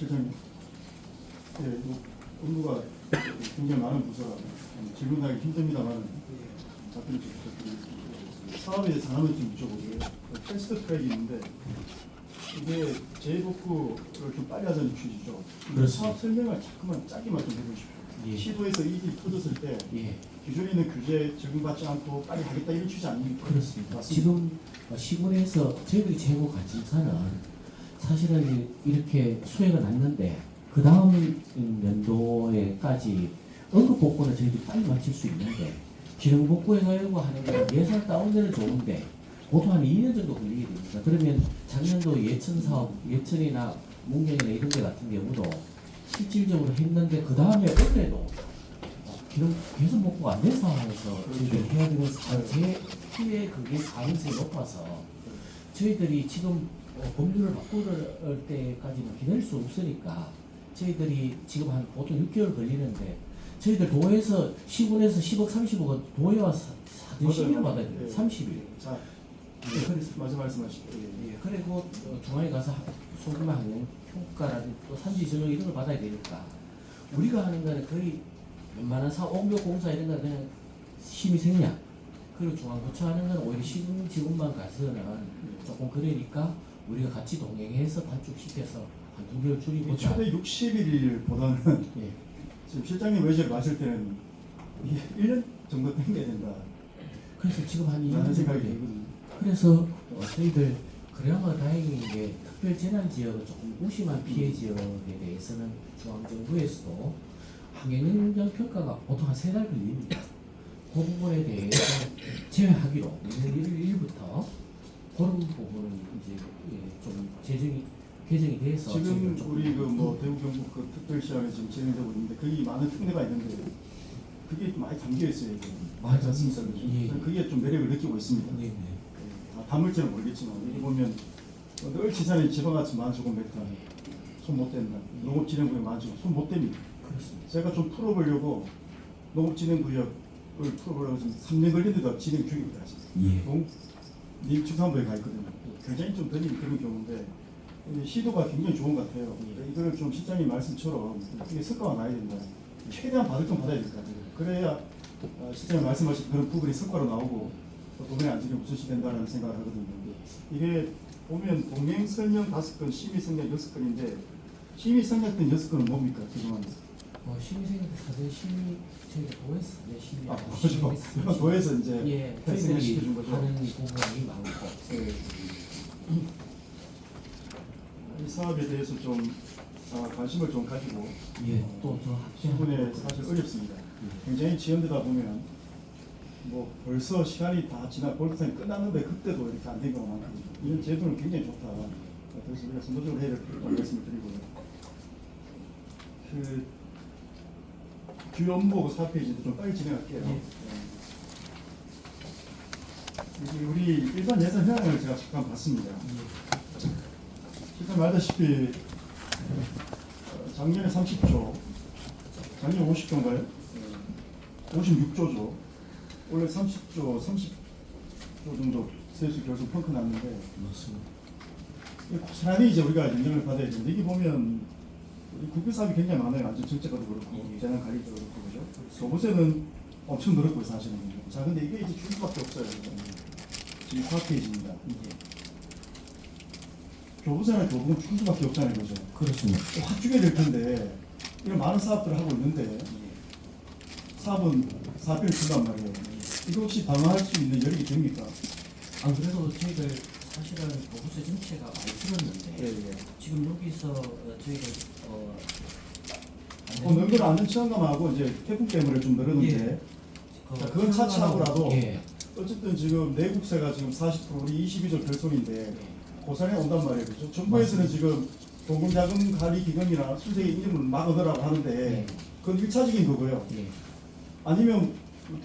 실장님, 예, 업무가 굉장히 많은 부서라 질문하기 힘듭니다만 답변을 좀 부탁드리겠습니다. 사업에 대해서 하나만 좀 여쭤보고요. 패스트 트랙이 있는데 이게 재독후를 좀 빨리 하자는 취지죠. 사업 설명을 자꾸만 짧게만 좀 해주십시오. 예. 시도에서 이 일이 터졌을 때 예. 기존에 있는 규제에 적용받지 않고 빨리 하겠다 이런 취지 아닙니까? 그렇습니다. 맞습니다. 지금 시군에서 저희들이 재고 관심사는 사실은 이렇게 수혜가 났는데 그 다음 연도에까지 응급복구는 저희들이 빨리 마칠 수 있는데 기능복구해가지고 하는 건 예산 다운되는 좋은데 보통 한 2년 정도 걸리게 됩니다. 그러면 작년도 예천 사업, 예천이나 문경이나 이런 데 같은 경우도 실질적으로 했는데 그 다음에 올해도 기능 계속 복구가 안 된 상황에서 저희들이 해야 되는 제 피해 그게 가능성이 높아서 저희들이 지금 법률을 바꿀 때까지는 기다릴 수 없으니까 저희들이 지금 한 보통 6개월 걸리는데 저희들 도에서 시군에서 10억 30억은 도에 와서 사전 심의를 받아야 돼요. 30일. 자, 예, 그래서 마저 말씀하시죠. 예, 그리고 중앙에 가서 소규모 항공 평가라든지 또 산지 전형 이런 걸 받아야 되니까 우리가 하는 거는 거의 웬만한 옹벽 공사 이런 거는 그냥 심의 생략. 그리고 중앙부처 하는 건 오히려 시군 직원만 가서는 조금 그러니까 우리가 같이 동행해서 단축시켜서 한 2개월 줄이고자. 최대 60일보다는 예. 지금 실장님 외제를 마실 때는 이게 1년 정도 땡겨야 된다. 그래서 지금 한 2년 라는 생각이 정도 들거든요. 그래서 저희들 그나마 다행인 게 특별 재난 지역은 조금 무심한 피해 지역에 대해서는 중앙정부에서도 환경영향 평가가 보통 한 3달 걸립니다. 그 부분에 대해서 제외하기로 내년 1일부터 그런 부분은 이제 좀 개정이 돼서 지금 우리 그 뭐 대구 경북 그 특별시장에 지금 진행되고 있는데 거기 많은 특례가 있는데 그게 좀 많이 담겨 있어요. 맞아, 않습니까? 예. 저는 그게 좀 매력을 느끼고 있습니다. 네네. 다 담을지는 모르겠지만 여기 보면 늘 지산에 지방아침 만주고 몇 단, 손 못 댄다. 농업진흥구역 만주고 손 못 댑니다. 그렇습니다. 제가 좀 풀어보려고 농업진흥구역을 풀어보려고 지금 3년 걸린데도 진행 중입니다. 예. 농림축산부에 가 있거든요. 굉장히 좀 드린 그런 경우인데 시도가 굉장히 좋은 것 같아요. 이거를 좀 실장님 말씀처럼 이게 성과가 나야 된다. 최대한 받을 건 받아야 될 것 같아요. 그래야 실장님 말씀하신 그런 부분이 성과로 나오고 또 도면에 안전이 우선시 된다는 생각을 하거든요. 이게 보면 동행 설명 5건, 심의 설명 6건인데 심의 설명된 6건은 뭡니까? 죄송합니다. 심의생들 사전 심의 저희가 도에서 사전 심의 그렇죠. 도에서 이제 예, 발생을 저희들이 시켜준 거죠. 하는 부분이 많고 네. 이 사업에 대해서 좀 관심을 좀 가지고 또더 신분에 사실 어렵습니다. 굉장히 지연되다 보면 뭐 벌써 시간이 다 지나 볼트타임 끝났는데 그때도 이렇게 안 된 경우가 많거든요. 이런 제도는 굉장히 좋다. 그래서 우리가 선도적으로 해야 될 말씀을 드리고요. 그 주요 업무 4페이지도 좀 빨리 진행할게요. 여기 우리 일반 예산 현황을 제가 잠깐 봤습니다. 실장 알다시피 작년에 30조, 작년 50조인가요? 56조죠. 원래 30조, 30조 정도 세수 결속 펑크 났는데 맞습니다. 고스란히 이제 우리가 인정을 받아야 되는데 이게 보면 우리 국비사업이 굉장히 많아요. 안전 정책과도 그렇고 재난관리도 그렇고 그죠? 교부세는 엄청 늘었고요 사실은. 자 근데 이게 이제 줄 수밖에 없어요. 지금 4페이지입니다. 교부세나 교부금 줄 수밖에 없잖아요, 그죠? 그렇습니다. 확 주게 될 텐데 이런 많은 사업들을 하고 있는데 사업은 사업비를 준단 말이에요. 이거 혹시 방어할 수 있는 여력이 됩니까? 안 그래도 저희들 사실은 보고세 정체가 많이 줄었는데 지금 여기서 저희들 능건 안전 체험감하고 이제 태풍 때문에 좀 늘었는데 자, 그건 차치하고라도 어쨌든 지금 내국세가 지금 40% 우리 22조 결손인데 고산에 온단 말이에요. 그렇죠? 정부에서는 지금 공공자금 관리 기금이나 수세 임금을 막 얻으라고 하는데 그건 1차적인 거고요. 아니면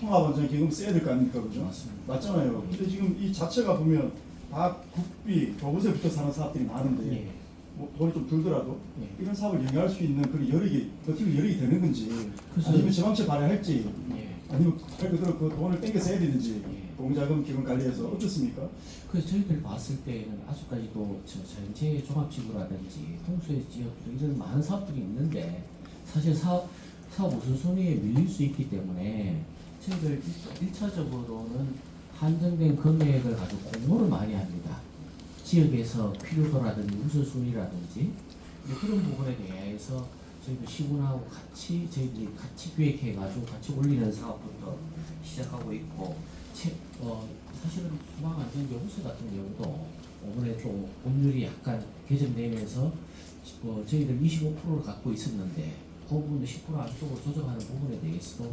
통합안전 기금 써야 될 거 아닙니까? 그죠? 맞습니다. 맞잖아요. 근데 지금 이 자체가 보면 다 국비, 교부세부터 사는 사업들이 많은데 뭐 돈이 좀 들더라도 이런 사업을 영위할 수 있는 그런 여력이 버티는 여력이 되는 건지 아니면 지방채 발행할지 아니면 말 그대로 그 돈을 땡겨 써야 되는지 공자금 기금 관리해서 어떻습니까? 그래서 저희들 봤을 때는 아직까지도 저 전체 종합지구라든지 홍수의 지역 이런 많은 사업들이 있는데 사실 사업 우선순위에 밀릴 수 있기 때문에 저희들 1차적으로는 한정된 금액을 가지고 공모를 많이 합니다. 지역에서 필요도라든지 우선순위라든지 그런 부분에 대해서 저희들 시군하고 같이 저희들이 같이 기획해가지고 같이 올리는 사업부터 시작하고 있고 사실은 수방안전연구소 같은 경우도 이번에 좀 법률이 약간 개정되면서 저희들 25%를 갖고 있었는데 그 부분도 10% 안쪽으로 조정하는 부분에 대해서도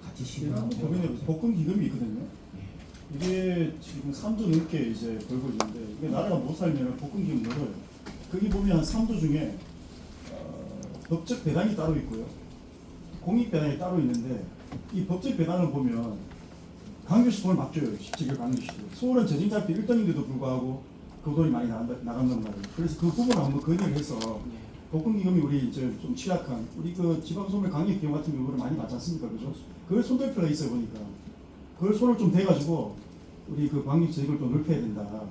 같이 시군하고 법인에 복권 기금이 있거든요. 예. 이게 지금 3조 넘게 이제 벌고 있는데 이게 나라가 못 살면 복권 기금 넣어요. 거기 보면 한 3조 중에 법적 배당이 따로 있고요. 공익 배당이 따로 있는데 이 법적 배당을 보면 광주시 돈을 막 줘요. 직접 광주시도. 서울은 재정자비 1등인데도 불구하고 그 돈이 많이 나간단 말이에요. 그래서 그 부분을 한번 건의를 해서 복권기금이 우리 이제 좀 취약한 우리 그 지방소멸 강력기금 같은 경우를 많이 받지 않습니까? 그죠? 그걸 손댈 필요가 있어요 보니까. 그걸 손을 좀 대가지고 우리 그 광역 재정을 좀 넓혀야 된다.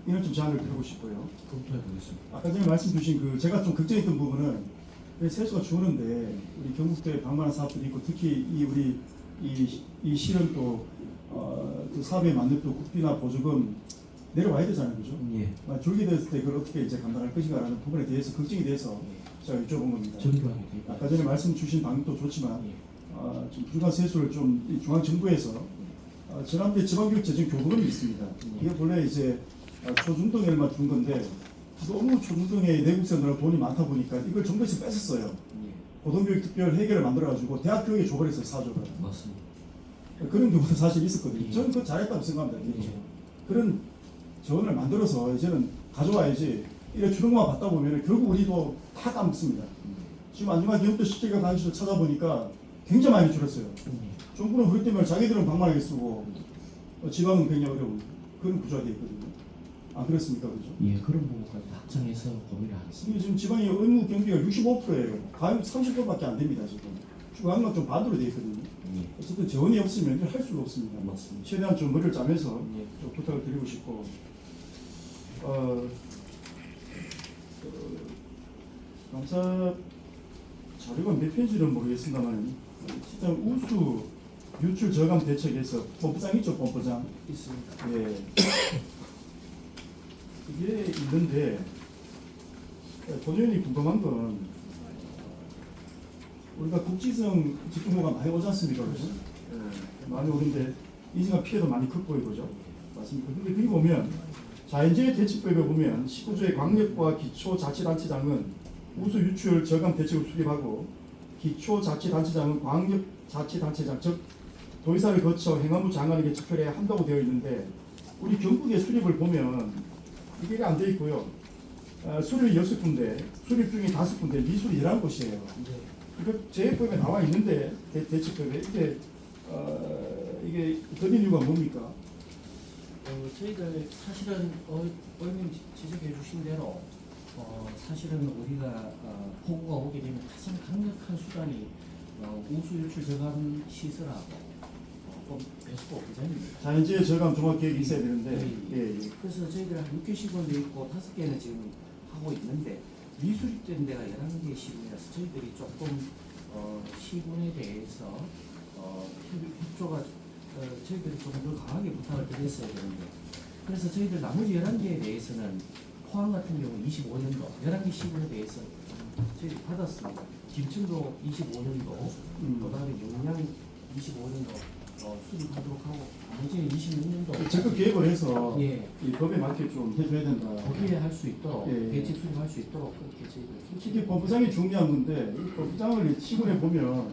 이런 좀 제안을 드리고 싶고요. 검토해 보겠습니다. 아까 전에 말씀 주신 그 제가 좀 걱정했던 부분은 세수가 주는데 우리 경북도에 방만한 사업들이 있고 특히 이 우리 이 실은 또그 사업에 맞는 또 국비나 보조금 내려와야 되잖아요, 그죠? 예. 줄게 됐을 때 그걸 어떻게 이제 감당할 것인가라는 부분에 대해서 걱정이 돼서 제가 여쭤본 겁니다. 정교하게 되고. 아까 전에 말씀 주신 방법도 좋지만 예. 좀 부족한 세수를 좀 중앙 정부에서 지난번에 지방교육재정교부금이 있습니다. 이게 본래 이제 초중등에만 준 건데 너무 초중등에 내국생들은 돈이 많다 보니까 이걸 정부에서 뺏었어요. 예. 고등교육 특별 회계를 만들어가지고 대학 교육에 줘버렸어요, 4조를. 맞습니다. 그런 경우도 사실 있었거든요. 예. 저는 그거 잘했다고 생각합니다. 예. 그런 자원을 만들어서 이제는 가져와야지. 이래 주는 것만 받다 보면 결국 우리도 다 까먹습니다. 지금 안중한 기업도 실제가 관시를 찾아보니까 굉장히 많이 줄었어요. 정부는 그렇기 때문에 자기들은 방만하게 쓰고 지방은 굉장히 어려운 그런 구조가 되어 있거든요. 안 그렇습니까? 그죠? 예, 그런 부분까지 합정해서 고민을 하겠습니다. 지금 지방의 의무 경비가 65%예요. 과연 30%밖에 안 됩니다. 지금 중앙은 좀 반대로 되어 있거든요. 예. 어쨌든 재원이 없으면 할 수가 없습니다. 맞습니다. 최대한 좀 머리를 짜면서 예. 좀 부탁을 드리고 싶고 감사 자료가 몇 페이지는 모르겠습니다만 진짜 우수 유출 저감 대책에서 본부장 있죠, 본부장. 있습니다. 예. 이게 있는데 본연이 궁금한 건 우리가 국지성 집중호가 많이 오지 않습니까? 그죠? 예, 많이 오는데 인생과 피해도 많이 컸고 이거죠. 맞습니까? 근데 거기 보면 자연재해 대책법에 보면 19조의 광역과 기초자치단체장은 우수 유출 저감 대책을 수립하고 기초자치단체장은 광역자치단체장 즉 도의사를 거쳐 행안부 장관에게 직결해야 한다고 되어 있는데 우리 경북의 수립을 보면 이게 안 되어 있고요. 수립이 6군데, 수립 중에 5군데, 미술이 11곳이에요. 이거 재해법에 나와 있는데 대책법에 이게 더딘 이유가 뭡니까? 저희들 사실은 의원님 지적해 주신 대로 사실은 우리가 폭우가 오게 되면 가장 강력한 수단이 우수 유출 저감 시설하고 배수구 보전입니다. 자연재해 저감 종합계획이 있어야 되는데 예. 그래서 저희들 한 6개 시군도 있고 5개는 지금 하고 있는데 미수립된 데가 11개 시군이라서 저희들이 조금 시군에 대해서 협조가 저희들이 조금 더 강하게 부탁을 드렸어야 되는데 그래서 저희들 나머지 11개에 대해서는 포항 같은 경우 25년도 11개 시군에 대해서 저희들이 받았습니다. 김천도 25년도 그다음에 용량 25년도 수립하도록 하고 나머지는 26년도 적극 개입을 해서 예. 이 법에 맞게 좀 해줘야 된다. 거기에 할 수 있도록 예. 대책 수립할 수 있도록 그렇게 저희들 솔직히 법부장이 중요한 건데 이 법부장을 시군에 보면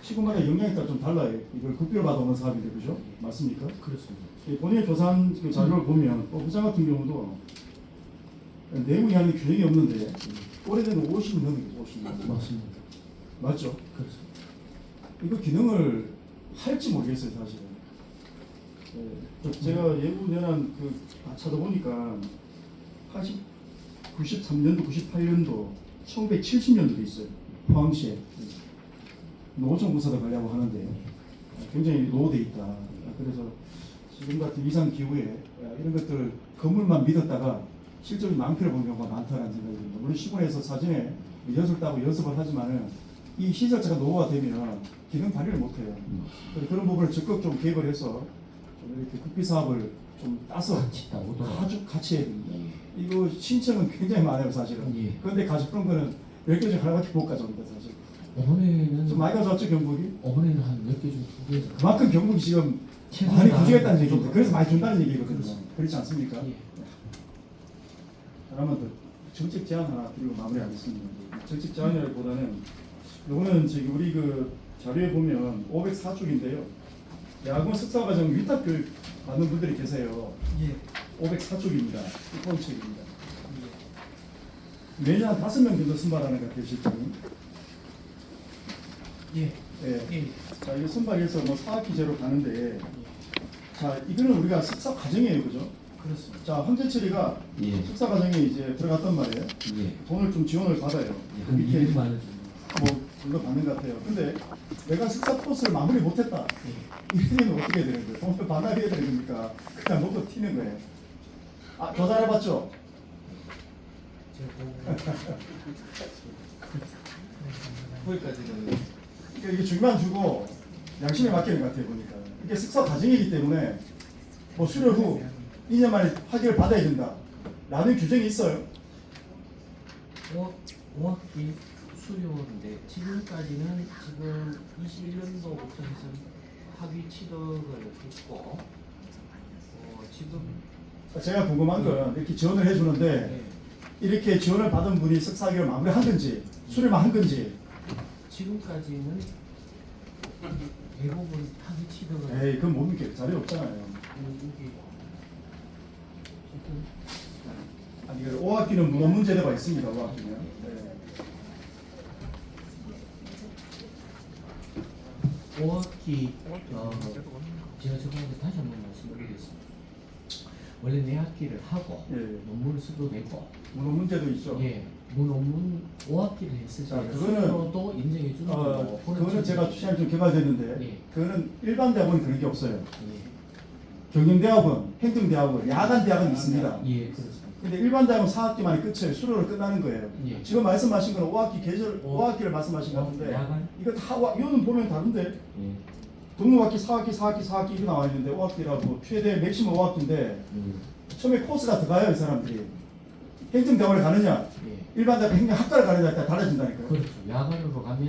시군마다 역량이 따라 좀 달라요. 이걸 국비를 받아오는 사업인데 그죠? 맞습니까? 그렇습니다. 본인의 조사한 그 자료를 보면 법부장 같은 경우도 내용이 하는 균형이 없는데 올해는 50 넘게 50 맞습니다. 맞죠? 그렇습니다. 이거 기능을 할지 모르겠어요 사실은. 제가 예부연한 다 찾아보니까 93년도, 98년도, 1970년도도 있어요. 포항시에 노정부사도 가려고 하는데 굉장히 노후돼 있다. 그래서 지금 같은 이상 기후에 이런 것들을 건물만 믿었다가 실제로 낭패를 본 경우가 많다는 생각이 듭니다. 물론 시골에서 사전에 연습을 따고 연습을 하지만은 이 시설자가 노후가 되면 기능 발휘를 못해요. 그래서 그런 부분을 적극 좀 개입을 해서 좀 이렇게 국비 사업을 좀 따서 같이 따오도록. 아주 같이 해야 됩니다. 예. 이거 신청은 굉장히 많아요, 사실은. 예. 그런데 가져온 거는 10개 중 하나밖에 못 가져옵니다, 사실. 어머니는 좀 많이 가져왔죠, 경북이? 어머니는 한 몇 개 중 두 개에서 그만큼 경북이 지금 최선을 많이 다하는 부족했다는 얘기입니다. 좀- 그래서 많이 준다는 얘기거든요. 그렇습니다. 그렇지 않습니까? 예. 하나만 더 정책 제안 하나 드리고 마무리하겠습니다. 정책 제안이라기보다는 요거는 지금 우리 그 자료에 보면 504쪽인데요. 야구 석사과정 위탁교육 받는 분들이 계세요. 예. 504쪽입니다. 입본책입니다. 매년 한 5명 정도 선발하는 것 같아요, 실제로. 예. 예. 예. 자, 이거 선발해서 뭐 사학기제로 가는데, 자, 이거는 우리가 석사 과정이에요, 그죠? 그렇습니다. 자, 황재철이가 예. 석사 과정에 이제 들어갔단 말이에요. 예. 돈을 좀 지원을 받아요. 예. 그 한 밑에 200만 원 정도. 뭐 정도 받는 것 같아요. 근데 내가 석사 코스를 마무리 못했다. 이렇게 되면 어떻게 해야 되는 거예요? 돈을 반납해야 되는 겁니까? 그냥 먹고 튀는 거예요. 아, 더 잘해봤죠? 거기까지는 그러니까 이게 중만 주고 양심에 맡기는 것 같아요, 보니까. 이게 석사 과정이기 때문에 뭐 수료 후 2년 만에 학위를 받아야 된다. 라는 규정이 있어요. 5학기 수료인데 지금까지는 지금 21년도부터 해서 학위 취득을 했고 지금 제가 궁금한 건 이렇게 지원을 해주는데 예, 이렇게 지원을 받은 분이 석사 학위를 마무리한 건지 수료만 한 건지 지금까지는 대부분 학위 취득을 에이 그건 못 믿겠어요. 자료 없잖아요. 여기 지금 아니, 5학기는 문헌 문제대가 있습니다. 5학기는. 네. 5학기 제가 저번에 다시 한번 말씀드리겠습니다. 원래 내 학기를 하고 예. 논문을 써도 되고 문헌 문제도 있죠. 예, 논문 5학기를 했을 자, 때 그거는- 수료도 인정해 주는 거고 그거는 제가 취향이 좀 개발됐는데 예. 그거는 일반 대학원은 그런 게 없어요. 예, 경영대학원, 행정대학원, 야간대학원이 있습니다. 예, 그렇습니다. 근데 일반 대학원 4학기 만에 끝이에요. 수료를 끝나는 거예요. 예. 지금 말씀하신 건 5학기 계절, 어. 5학기를 말씀하신 것 같은데 야간? 이거 다 이거는 보면 다른데 예, 등록학기 4학기, 4학기, 4학기 이거 나와 있는데 5학기라고 최대 맥시멈 5학기인데 처음에 코스가 들어가요, 이 사람들이. 행정대학원에 가느냐, 예. 일반 대학 행정학과를 가느냐 따라 달라진다니까요. 그렇죠. 야간으로 가면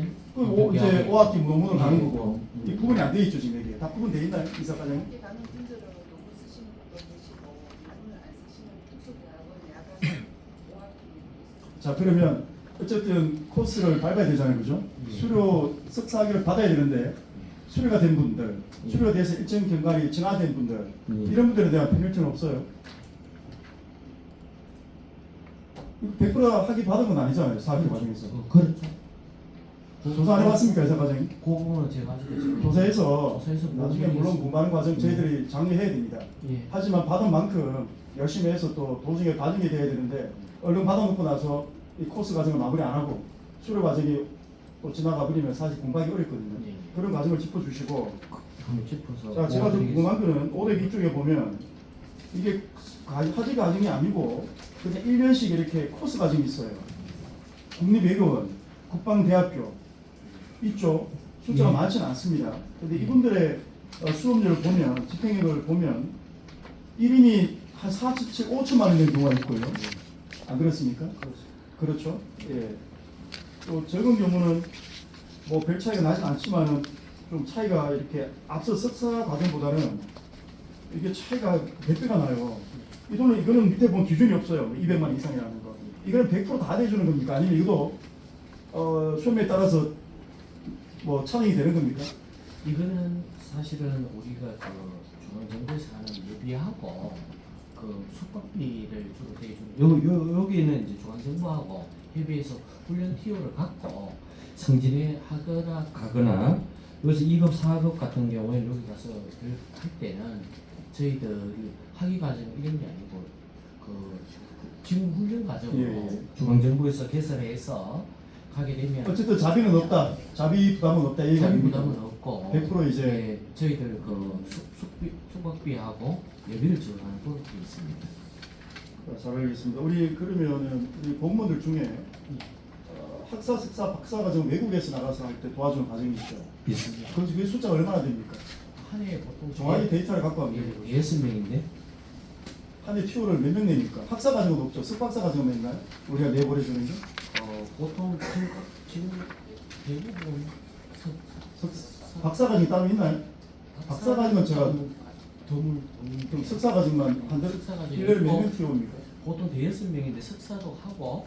이제 5학기 논문을 가는 예. 거고 이 구분이 안 돼 있죠, 지금 여기. 다 구분돼 있나요, 이사과장님? 함께 가는 분들은 논문 쓰시는 분도 계시고 논문을 안 쓰시는 특수대학원 야간 5학기 자, 그러면 어쨌든 코스를 밟아야 되잖아요, 그죠? 예. 수료 석사학위를 받아야 되는데 수료가 된 분들, 예. 수료에 대해서 일정 경과이 정화된 분들 예. 이런 분들에 대한 페널티는 없어요. 100% 학위 받은 건 아니잖아요, 사학기 과정에서. 그렇죠. 조사 안 해봤습니까, 이사과장님? 그 부분은 제가 아직 조사해서 조사해서 나중에 물론 공부하는 과정 저희들이 장려해야 됩니다. 예. 하지만 받은 만큼 열심히 해서 또 도중에 과정이 돼야 되는데 얼른 받아놓고 나서 이 코스 과정을 마무리 안 하고 수료 과정이 또 지나가 버리면 사실 공부하기 어렵거든요. 예. 그런 과정을 짚어주시고 한번 짚어서 자, 제가 좀 도와드리겠습니다. 궁금한 거는 502쪽에 보면 이게 화지 과정이 아니고 그냥 1년씩 이렇게 코스 과정이 있어요. 국립외교원, 국방대학교 이쪽 숫자가 예. 많지는 않습니다. 근데 이분들의 수업료를 보면 집행액을 보면 1인이 한 4, 7, 5천만 원 되는 경우가 있고요. 안 그렇습니까? 그렇죠. 예. 또 적은 경우는 뭐 별 차이가 나진 않지만은 좀 차이가 이렇게 앞서 석사 과정보다는 이게 차이가 몇 배가 나요. 이거는 밑에 보면 기준이 없어요. 200만 원 이상이라는 거. 이거는 100%다 내주는 겁니까? 아니면 이것도 수업료에 따라서 뭐 차등이 되는 겁니까? 이거는 사실은 우리가 그 중앙정부에서 하는 예비하고 그 숙박비를 주로 대주는 여기는 이제 중앙정부하고 협의해서 훈련 티오를 갖고 승진에 하거나 가거나 여기서 2급, 4급 같은 경우에 여기 가서 할 때는 저희들이 학위 과정 이런 게 아니고 그 지금 훈련 과정으로 예. 중앙정부에서 개설해서 가게 되면 어쨌든 자비는 없다. 자비 부담은 없다. 이 얘기가 자기 아닙니까? 부담은 없고 100% 이제 예, 저희들 그 숙박비 숙박비하고 예비를 지원하는 그런 게 있습니다. 잘 알겠습니다. 우리 그러면은 우리 공무원들 중에 학사, 석사, 박사 과정 외국에서 나가서 할 때 도와주는 과정이 있죠. 있습니다. 그 숫자가 얼마나 됩니까? 한 해에 보통 정확히 데이터를 갖고 하면 되죠. 6명인데 한해 튜어를 몇 명 내니까? 학사 과정은 없죠. 석박사 과정은 냈나요? 우리가 내보내주는 게? 보통 지금 대부분 박사 과정이 따로 있나요? 박사 과정은 제가 드물 그럼 석사 과정만 한 달, 석사 과정이 1년에 있고, 몇명 튀어옵니까? 보통 대여섯 명인데 석사도 하고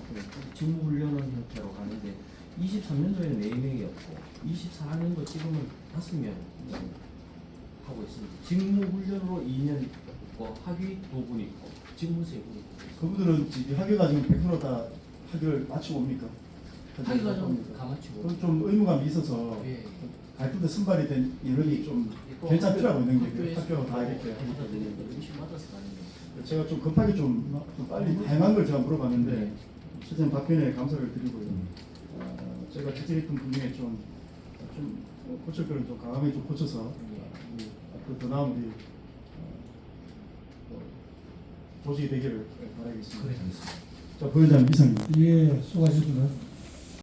직무 훈련은 형태로 가는데 23년도에는 4명이었고 24년도 지금은 5명 하고 있습니다. 직무 훈련으로 2년 있고 학위 2분 있고 직무 3분 있고 그분들은 학위 과정은 100%다 학위를 마치고 옵니까? 학위 과정 다 마치고 그건 좀 의무감이 있어서 예. 발표때 선발이 된 인원이 좀 있고 괜찮더라고 있는 게 학교에서 학교가 다 이렇게 하기 받아들이는 때문에. 거 인식 받아서 가는 거. 제가 좀 급하게 좀 빨리 다양한 걸 제가 물어봤는데 네. 실제는 답변에 감사를 드리고요. 제가 지적했던 부분에 좀 고칠 거는 좀 강하게 좀 고쳐서 앞으로 더 나은 우리 조직이 되기를 바라겠습니다. 그래 알겠습니다. 자, 부회장 이상입니다. 예, 수고하셨습니다.